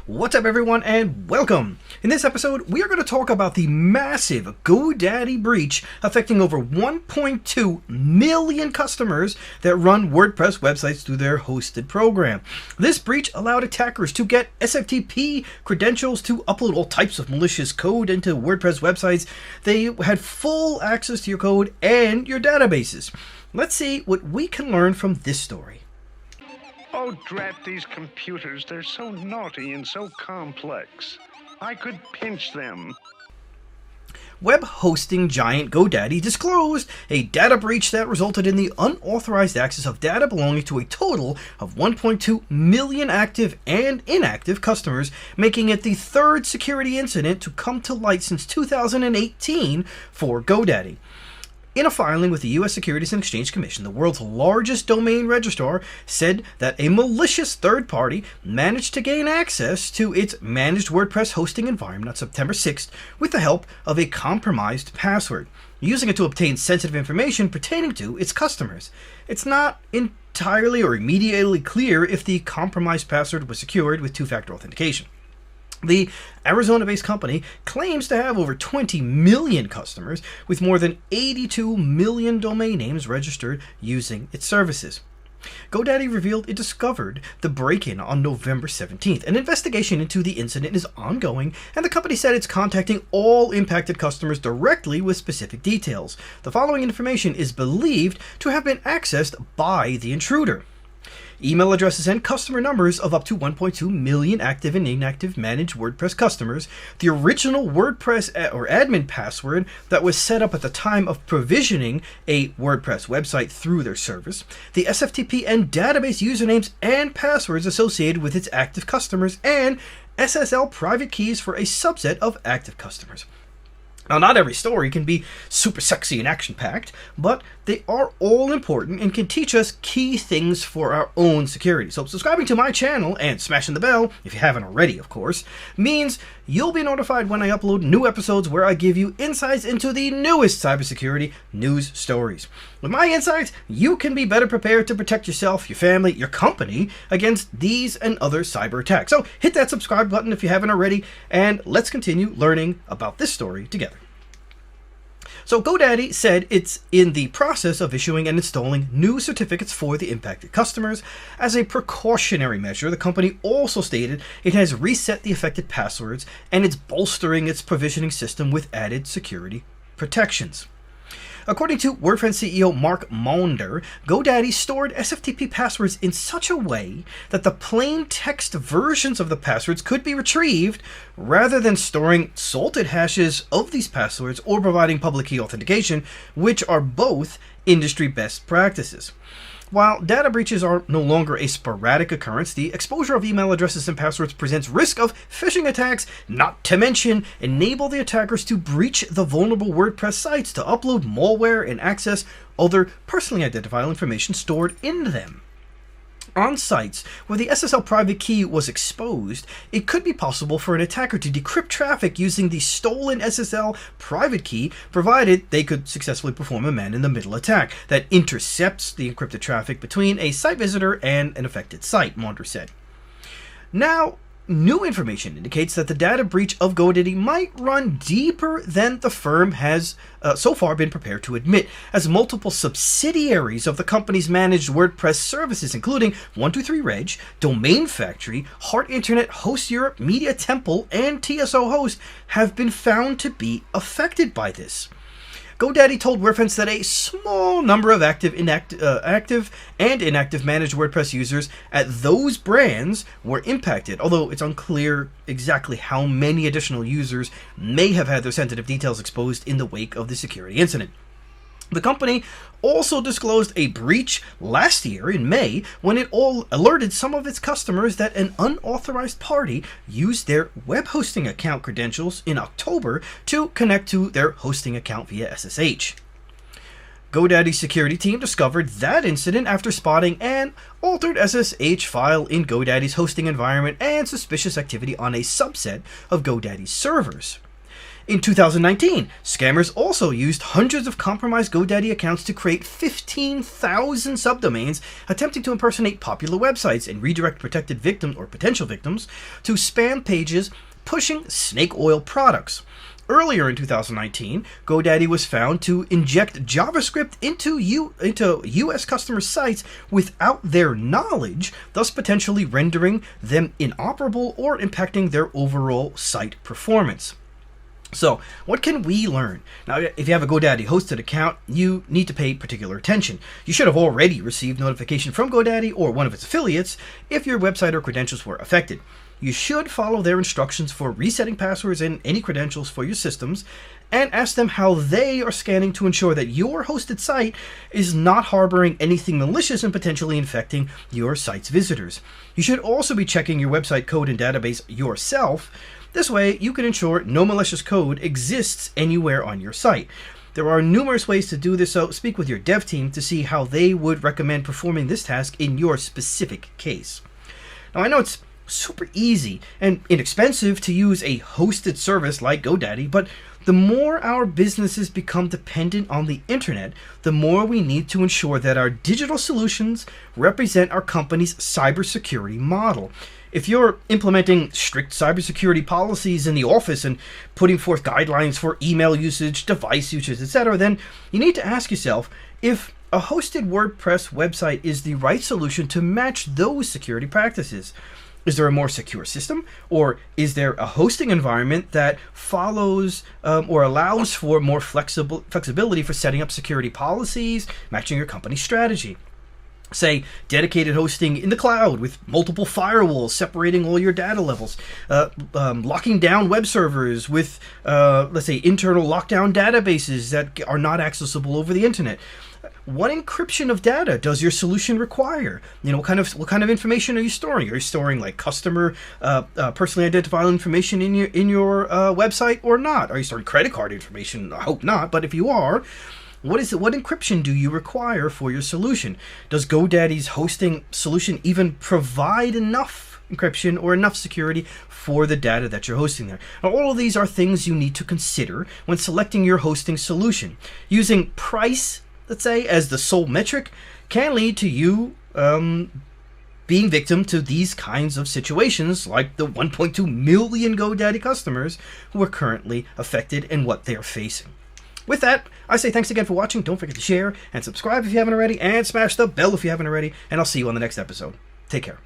What's up everyone and welcome! In this episode, we are going to talk about the massive GoDaddy breach affecting over 1.2 million customers that run WordPress websites through their hosted program. This breach allowed attackers to get SFTP credentials to upload all types of malicious code into WordPress websites. They had full access to your code and your databases. Let's see what we can learn from this story. Oh, drat these computers. They're so naughty and so complex. I could pinch them. Web hosting giant GoDaddy disclosed a data breach that resulted in the unauthorized access of data belonging to a total of 1.2 million active and inactive customers, making it the third security incident to come to light since 2018 for GoDaddy. In a filing with the U.S. Securities and Exchange Commission, the world's largest domain registrar said that a malicious third party managed to gain access to its managed WordPress hosting environment on September 6th with the help of a compromised password, using it to obtain sensitive information pertaining to its customers. It's not entirely or immediately clear if the compromised password was secured with two-factor authentication. The Arizona-based company claims to have over 20 million customers with more than 82 million domain names registered using its services. GoDaddy revealed it discovered the break-in on November 17th. An investigation into the incident is ongoing, and the company said it's contacting all impacted customers directly with specific details. The following information is believed to have been accessed by the intruder: email addresses and customer numbers of up to 1.2 million active and inactive managed WordPress customers, the original WordPress or admin password that was set up at the time of provisioning a WordPress website through their service, the SFTP and database usernames and passwords associated with its active customers, and SSL private keys for a subset of active customers. Now, not every story can be super sexy and action-packed, but they are all important and can teach us key things for our own security. So subscribing to my channel and smashing the bell, if you haven't already, of course, means you'll be notified when I upload new episodes where I give you insights into the newest cybersecurity news stories. With my insights, you can be better prepared to protect yourself, your family, your company against these and other cyber attacks. So hit that subscribe button if you haven't already, and let's continue learning about this story together. So GoDaddy said it's in the process of issuing and installing new certificates for the impacted customers. As a precautionary measure, the company also stated it has reset the affected passwords and it's bolstering its provisioning system with added security protections. According to WordPress CEO Mark Maunder, GoDaddy stored SFTP passwords in such a way that the plain text versions of the passwords could be retrieved rather than storing salted hashes of these passwords or providing public key authentication, which are both industry best practices. While data breaches are no longer a sporadic occurrence, the exposure of email addresses and passwords presents risk of phishing attacks, not to mention enable the attackers to breach the vulnerable WordPress sites to upload malware and access other personally identifiable information stored in them. On sites where the SSL private key was exposed, it could be possible for an attacker to decrypt traffic using the stolen SSL private key, provided they could successfully perform a man-in-the-middle attack that intercepts the encrypted traffic between a site visitor and an affected site, Maunder said. Now, new information indicates that the data breach of GoDaddy might run deeper than the firm has so far been prepared to admit, as multiple subsidiaries of the company's managed WordPress services, including 123reg, Domain Factory, Heart Internet, Host Europe, Media Temple, and tsoHost, have been found to be affected by this. GoDaddy told WordPress that a small number of active and inactive managed WordPress users at those brands were impacted, although it's unclear exactly how many additional users may have had their sensitive details exposed in the wake of the security incident. The company also disclosed a breach last year in May when it alerted some of its customers that an unauthorized party used their web hosting account credentials in October to connect to their hosting account via SSH. GoDaddy's security team discovered that incident after spotting an altered SSH file in GoDaddy's hosting environment and suspicious activity on a subset of GoDaddy's servers. In 2019, scammers also used hundreds of compromised GoDaddy accounts to create 15,000 subdomains, attempting to impersonate popular websites and redirect protected victims or potential victims to spam pages pushing snake oil products. Earlier in 2019, GoDaddy was found to inject JavaScript into U.S. customer sites without their knowledge, thus potentially rendering them inoperable or impacting their overall site performance. So, what can we learn? Now, if you have a GoDaddy hosted account, you need to pay particular attention. You should have already received notification from GoDaddy or one of its affiliates if your website or credentials were affected. You should follow their instructions for resetting passwords and any credentials for your systems, and ask them how they are scanning to ensure that your hosted site is not harboring anything malicious and potentially infecting your site's visitors. You should also be checking your website code and database yourself. This way, you can ensure no malicious code exists anywhere on your site. There are numerous ways to do this, so speak with your dev team to see how they would recommend performing this task in your specific case. Now, I know it's super easy and inexpensive to use a hosted service like GoDaddy, but the more our businesses become dependent on the internet, the more we need to ensure that our digital solutions represent our company's cybersecurity model. If you're implementing strict cybersecurity policies in the office and putting forth guidelines for email usage, device usage, etc., then you need to ask yourself if a hosted WordPress website is the right solution to match those security practices. Is there a more secure system, or is there a hosting environment that follows or allows for more flexibility for setting up security policies, matching your company's strategy? Say, dedicated hosting in the cloud with multiple firewalls separating all your data levels, locking down web servers with, let's say, internal lockdown databases that are not accessible over the internet. What encryption of data does your solution require? What kind of information are you storing? Are you storing like customer, personally identifiable information in your website or not? Are you storing credit card information? I hope not, but if you are, what encryption do you require for your solution? Does GoDaddy's hosting solution even provide enough encryption or enough security for the data that you're hosting there? Now, all of these are things you need to consider when selecting your hosting solution. Using price, let's say, as the sole metric can lead to you being victim to these kinds of situations, like the 1.2 million GoDaddy customers who are currently affected and what they're facing. With that, I say thanks again for watching. Don't forget to share and subscribe if you haven't already, and smash the bell if you haven't already, and I'll see you on the next episode. Take care.